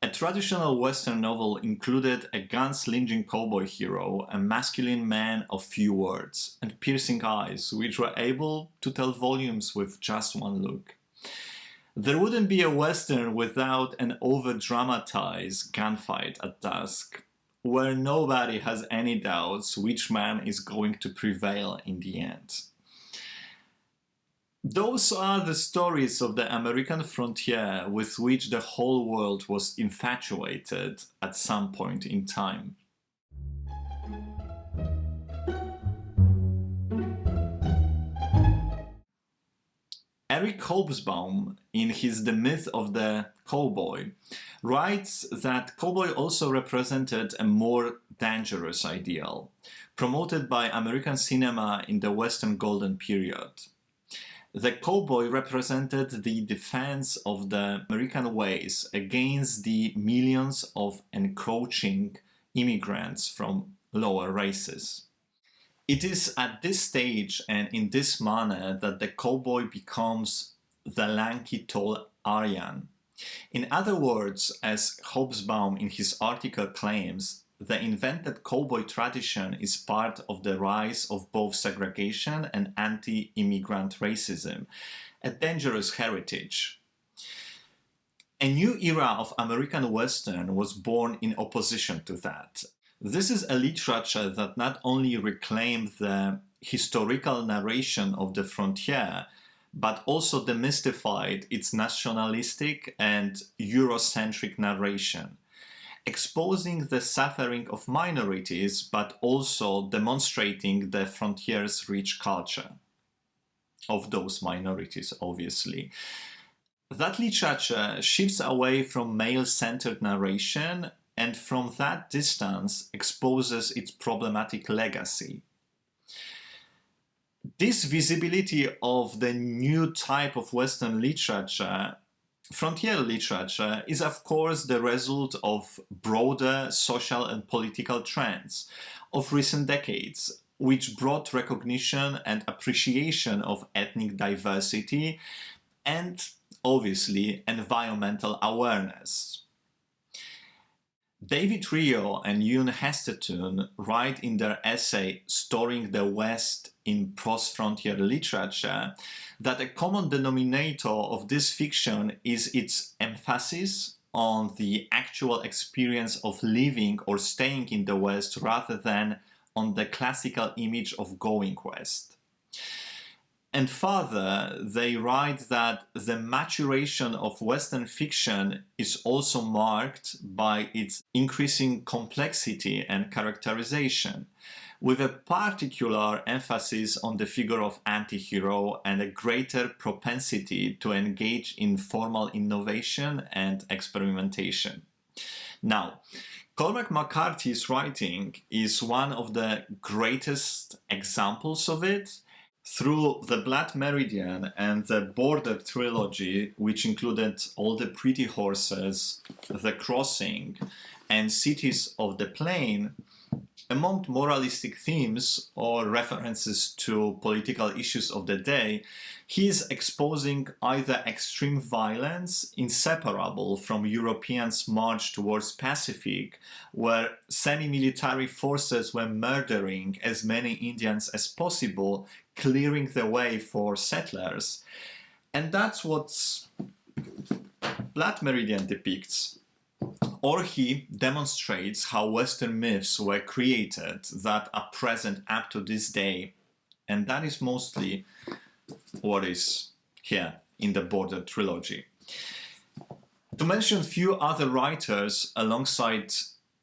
A traditional Western novel included a gunslinging cowboy hero, a masculine man of few words, and piercing eyes, which were able to tell volumes with just one look. There wouldn't be a Western without an over-dramatized gunfight at dusk, where nobody has any doubts which man is going to prevail in the end. Those are the stories of the American frontier with which the whole world was infatuated at some point in time. Eric Hobsbawm, in his The Myth of the Cowboy, writes that cowboy also represented a more dangerous ideal, promoted by American cinema in the Western Golden Period. The cowboy represented the defense of the American ways against the millions of encroaching immigrants from lower races. It is at this stage and in this manner that the cowboy becomes the lanky, tall Aryan. In other words, as Hobsbawm in his article claims, the invented cowboy tradition is part of the rise of both segregation and anti-immigrant racism, a dangerous heritage. A new era of American Western was born in opposition to that. This is a literature that not only reclaimed the historical narration of the frontier, but also demystified its nationalistic and Eurocentric narration, exposing the suffering of minorities, but also demonstrating the frontier's rich culture of those minorities, obviously. That literature shifts away from male-centered narration and from that distance exposes its problematic legacy. This visibility of the new type of Western literature, frontier literature, is of course the result of broader social and political trends of recent decades, which brought recognition and appreciation of ethnic diversity and, obviously, environmental awareness. David Rio and Øyunn Hestetun write in their essay Storing the West in Postfrontier Literature that a common denominator of this fiction is its emphasis on the actual experience of living or staying in the West rather than on the classical image of going West. And further, they write that the maturation of Western fiction is also marked by its increasing complexity and characterization, with a particular emphasis on the figure of anti-hero and a greater propensity to engage in formal innovation and experimentation. Now, Cormac McCarthy's writing is one of the greatest examples of it. Through the Blood Meridian and the Border Trilogy, which included All the Pretty Horses, The Crossing, and Cities of the Plain, among moralistic themes or references to political issues of the day, he is exposing either extreme violence inseparable from Europeans' march towards Pacific, where semi-military forces were murdering as many Indians as possible, clearing the way for settlers. And that's what Blood Meridian depicts. Or he demonstrates how Western myths were created that are present up to this day. And that is mostly what is here in the Border Trilogy. To mention a few other writers alongside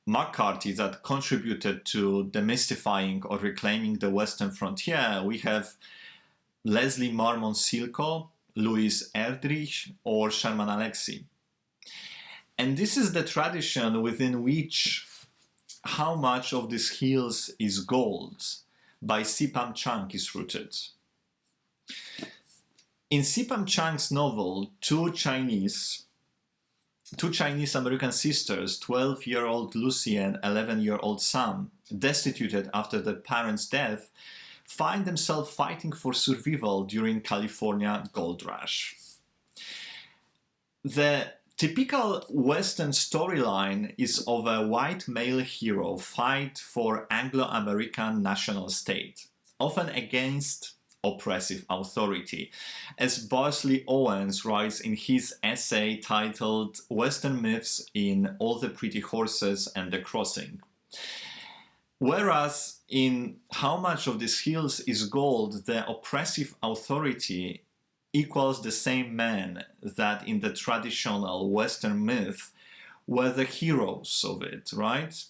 McCarthy that contributed to demystifying or reclaiming the Western frontier, we have Leslie Marmon Silko, Louis Erdrich, or Sherman Alexie. And this is the tradition within which How Much of These Hills is Gold by C Pam Zhang is rooted. In C Pam Zhang's novel, two Chinese American sisters, 12-year-old Lucy and 11-year-old Sam, destituted after their parents' death, find themselves fighting for survival during California gold rush. The Typical Western storyline is of a white male hero fight for Anglo-American national state, often against oppressive authority, as Bosley Owens writes in his essay titled Western Myths in All the Pretty Horses and the Crossing. Whereas in How Much of This Hills is Gold, the oppressive authority equals the same men that in the traditional Western myth were the heroes of it, right?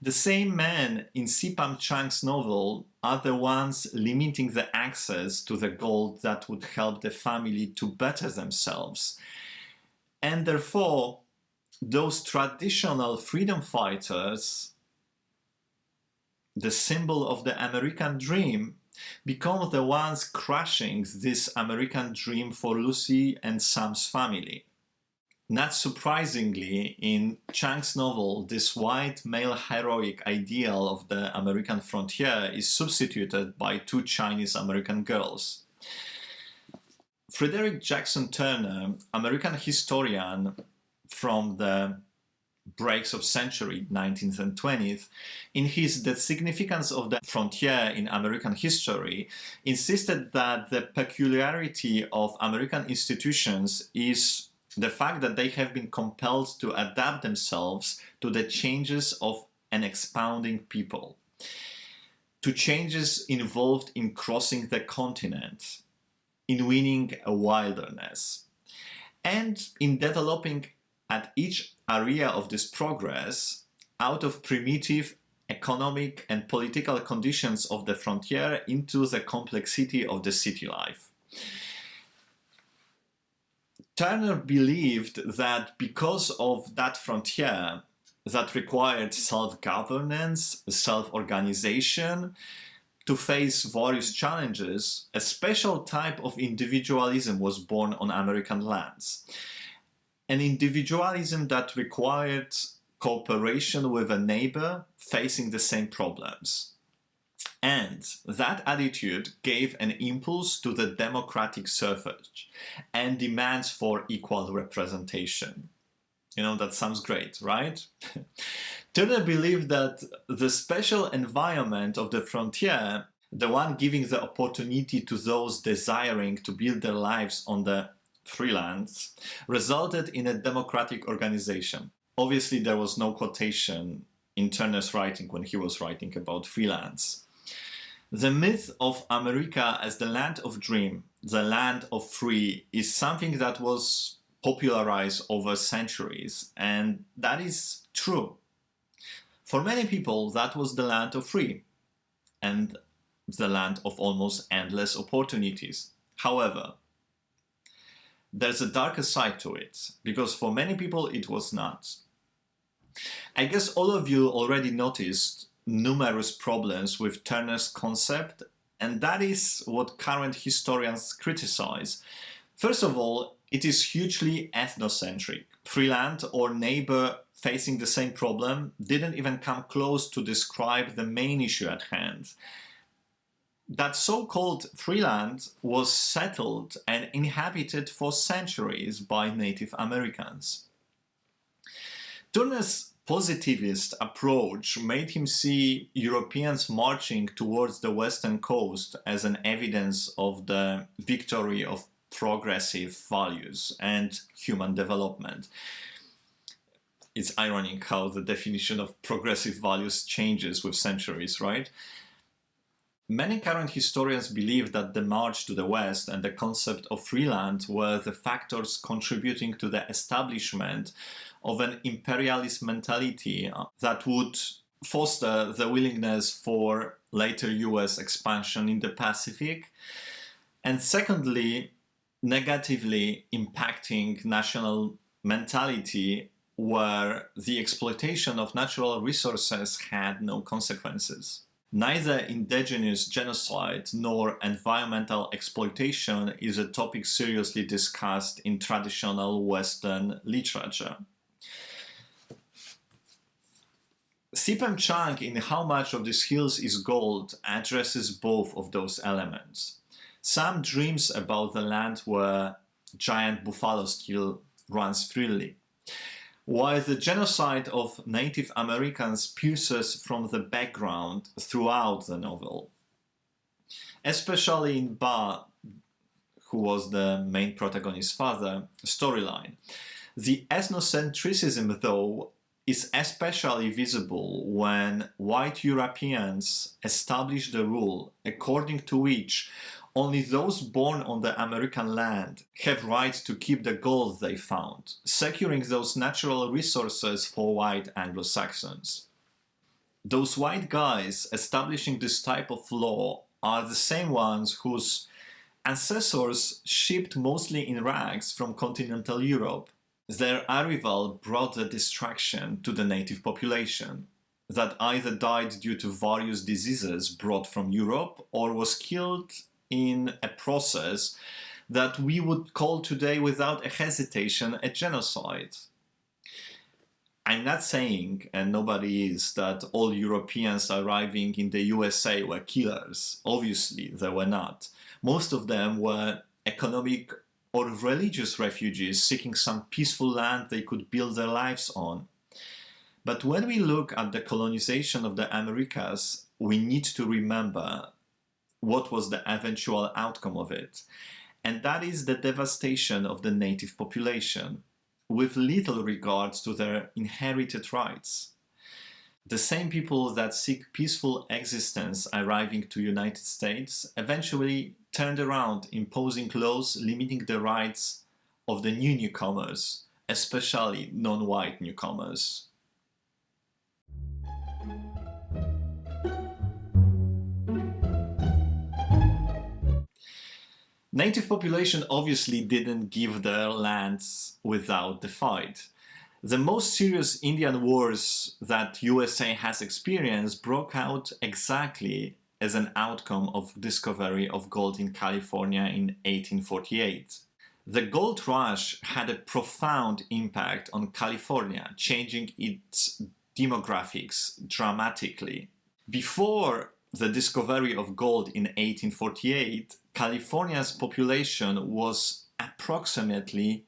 The same men in C Pam Zhang's novel are the ones limiting the access to the gold that would help the family to better themselves. And therefore, those traditional freedom fighters, the symbol of the American dream, become the ones crushing this American dream for Lucy and Sam's family. Not surprisingly, in Zhang's novel, this white male heroic ideal of the American frontier is substituted by two Chinese American girls. Frederick Jackson Turner, American historian from the breaks of century, 19th and 20th, in his The Significance of the Frontier in American History, insisted that the peculiarity of American institutions is the fact that they have been compelled to adapt themselves to the changes of an expounding people, to changes involved in crossing the continent, in winning a wilderness, and in developing at each area of this progress out of primitive economic and political conditions of the frontier into the complexity of the city life. Turner believed that because of that frontier that required self-governance, self-organization, to face various challenges, a special type of individualism was born on American lands. An individualism that required cooperation with a neighbor facing the same problems. And that attitude gave an impulse to the democratic suffrage and demands for equal representation. You know, that sounds great, right? Turner believed that the special environment of the frontier, the one giving the opportunity to those desiring to build their lives on the free lands, resulted in a democratic organization. Obviously, there was no quotation in Turner's writing when he was writing about free lands. The myth of America as the land of dream, the land of free, is something that was popularized over centuries, and that is true. For many people, that was the land of free, and the land of almost endless opportunities. However, there's a darker side to it, because for many people it was not. I guess all of you already noticed numerous problems with Turner's concept, and that is what current historians criticize. First of all, it is hugely ethnocentric. Free land or neighbor facing the same problem didn't even come close to describe the main issue at hand. That so-called free land was settled and inhabited for centuries by Native Americans. Turner's positivist approach made him see Europeans marching towards the western coast as an evidence of the victory of progressive values and human development. It's ironic how the definition of progressive values changes with centuries, right? Many current historians believe that the march to the west and the concept of free land were the factors contributing to the establishment of an imperialist mentality that would foster the willingness for later US expansion in the Pacific, and secondly, negatively impacting national mentality where the exploitation of natural resources had no consequences. Neither indigenous genocide nor environmental exploitation is a topic seriously discussed in traditional Western literature. C Pam Zhang in How Much of This Hills is Gold addresses both of those elements. Sam dreams about the land where giant buffalo still runs freely, while the genocide of Native Americans pierces from the background throughout the novel. Especially in Ba, who was the main protagonist's father, storyline. The ethnocentrism, though, is especially visible when white Europeans establish the rule according to which only those born on the American land have right to keep the gold they found, securing those natural resources for white Anglo-Saxons. Those white guys establishing this type of law are the same ones whose ancestors shipped mostly in rags from continental Europe. Their arrival brought the destruction to the native population that either died due to various diseases brought from Europe or was killed in a process that we would call today without a hesitation a genocide. I'm not saying, and nobody is, that all Europeans arriving in the USA were killers. Obviously, they were not. Most of them were economic or religious refugees seeking some peaceful land they could build their lives on. But when we look at the colonization of the Americas, we need to remember what was the eventual outcome of it. And that is the devastation of the native population, with little regards to their inherited rights. The same people that seek peaceful existence arriving to United States eventually turned around, imposing laws limiting the rights of the new newcomers, especially non-white newcomers. Native population obviously didn't give their lands without the fight. The most serious Indian wars that USA has experienced broke out exactly as an outcome of discovery of gold in California in 1848. The gold rush had a profound impact on California, changing its demographics dramatically. Before the discovery of gold in 1848, California's population was approximately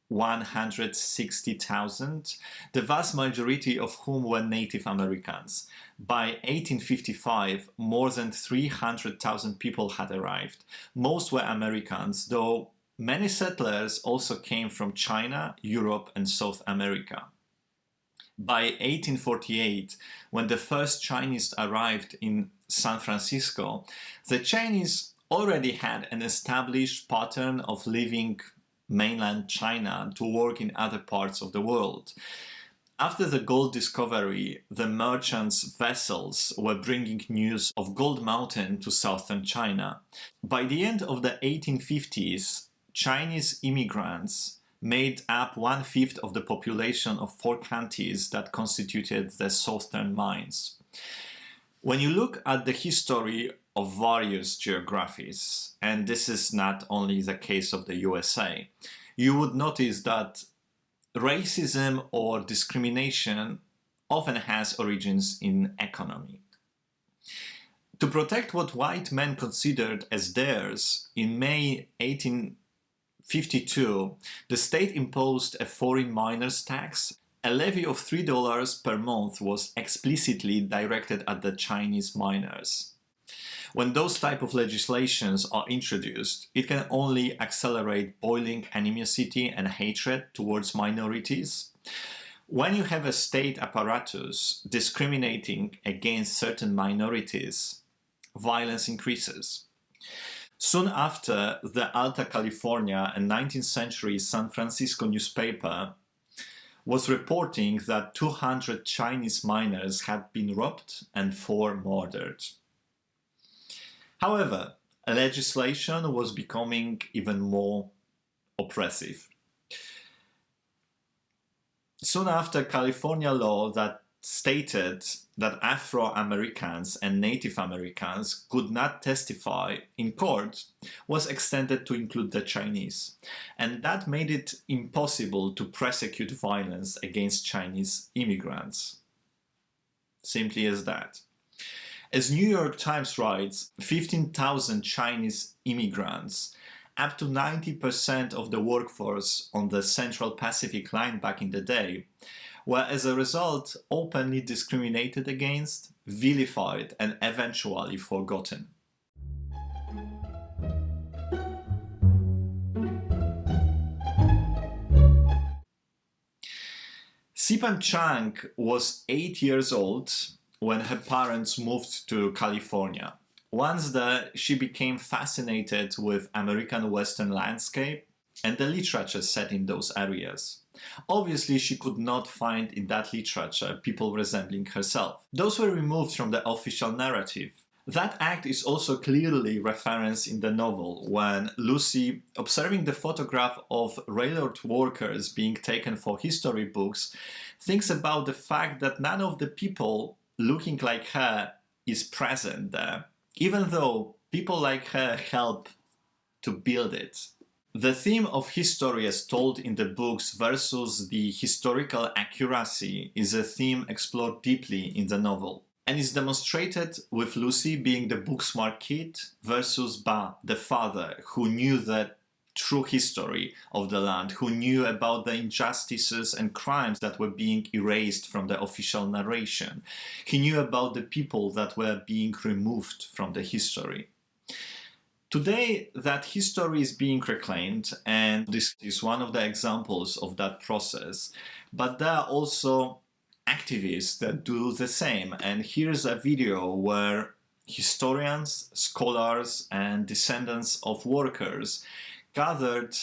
160,000, the vast majority of whom were Native Americans. By 1855, more than 300,000 people had arrived. Most were Americans, though many settlers also came from China, Europe, and South America. By 1848, when the first Chinese arrived in San Francisco, the Chinese already had an established pattern of leaving mainland China to work in other parts of the world. After the gold discovery, the merchants' vessels were bringing news of Gold Mountain to southern China. By the end of the 1850s, Chinese immigrants made up 1/5 of the population of 4 counties that constituted the southern mines. When you look at the history of various geographies, and this is not only the case of the USA, you would notice that racism or discrimination often has origins in economy. To protect what white men considered as theirs, in May 1852, the state imposed a foreign miners tax. A levy of $3 per month was explicitly directed at the Chinese miners. When those type of legislations are introduced, it can only accelerate boiling animosity and hatred towards minorities. When you have a state apparatus discriminating against certain minorities, violence increases. Soon after, the Alta California, a 19th century San Francisco newspaper, was reporting that 200 Chinese miners had been robbed and 4 murdered. However, legislation was becoming even more oppressive. Soon after, California law that stated that Afro-Americans and Native Americans could not testify in court was extended to include the Chinese, and that made it impossible to prosecute violence against Chinese immigrants. Simply as that. As New York Times writes, 15,000 Chinese immigrants up to 90% of the workforce on the Central Pacific Line back in the day were as a result openly discriminated against, vilified, and eventually forgotten. C Pam Zhang was 8 years old when her parents moved to California. Once there, she became fascinated with American Western landscape and the literature set in those areas. Obviously, she could not find in that literature people resembling herself. Those were removed from the official narrative. That act is also clearly referenced in the novel when Lucy, observing the photograph of railroad workers being taken for history books, thinks about the fact that none of the people looking like her is present there, even though people like her help to build it. The theme of history as told in the books versus the historical accuracy is a theme explored deeply in the novel, and is demonstrated with Lucy being the book-smart kid versus Ba, the father, who knew the true history of the land, who knew about the injustices and crimes that were being erased from the official narration. He knew about the people that were being removed from the history. Today, that history is being reclaimed, and this is one of the examples of that process. But there are also activists that do the same, and here's a video where historians, scholars, and descendants of workers gathered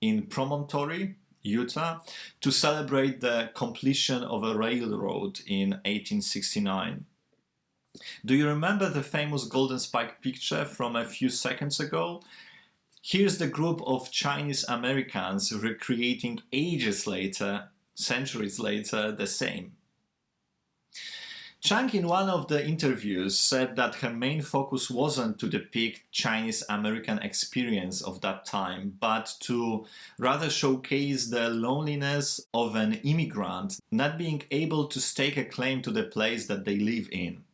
in Promontory, Utah, to celebrate the completion of a railroad in 1869. Do you remember the famous Golden Spike picture from a few seconds ago? Here's the group of Chinese Americans recreating ages later, centuries later, the same. Zhang, in one of the interviews, said that her main focus wasn't to depict Chinese American experience of that time, but to rather showcase the loneliness of an immigrant not being able to stake a claim to the place that they live in.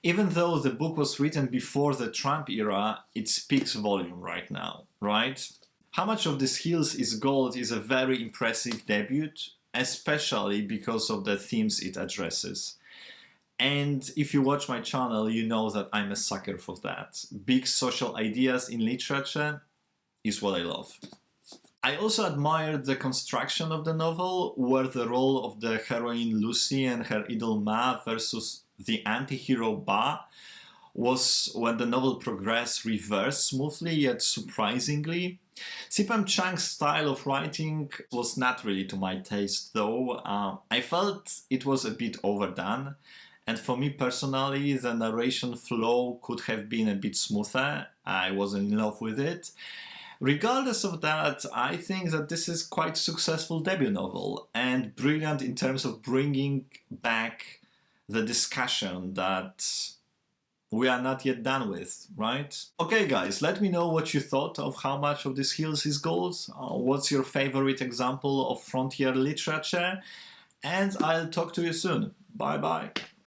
Even though the book was written before the Trump era, it speaks volume right now, right? How Much of This Hills is Gold is a very impressive debut, especially because of the themes it addresses. And if you watch my channel, you know that I'm a sucker for that. Big social ideas in literature is what I love. I also admired the construction of the novel, where the role of the heroine Lucy and her idol Ma versus the anti-hero Ba was, when the novel progressed, reversed smoothly yet surprisingly. C Pam Zhang's style of writing was not really to my taste, though. I felt it was a bit overdone. And for me personally, the narration flow could have been a bit smoother. I wasn't in love with it. Regardless of that, I think that this is quite a successful debut novel and brilliant in terms of bringing back the discussion that we are not yet done with, right? Okay guys, let me know what you thought of How Much of This Hills is Gold. What's your favorite example of frontier literature? And I'll talk to you soon. Bye bye.